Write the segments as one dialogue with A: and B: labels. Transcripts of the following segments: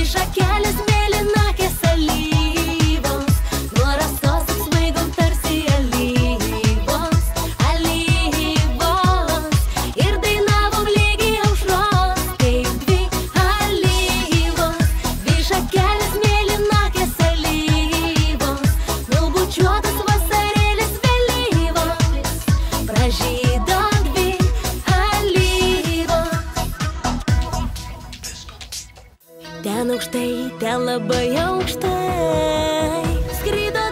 A: šakelės mėlynakės alyvos, nuo rasos apsvaigom tarsi alyvos, alyvos. Ir dainavom lygiai aušros, kaip dvi alyvos, dvi šakelės mėlynakės alyvos, nubučiuotas vasarėlis vėlyvos, pražydo dvi alyvos. Ten aukštai, ten labai aukštai, skrido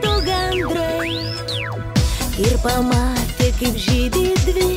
A: du gandrai ir pamatė, kaip žydi dvi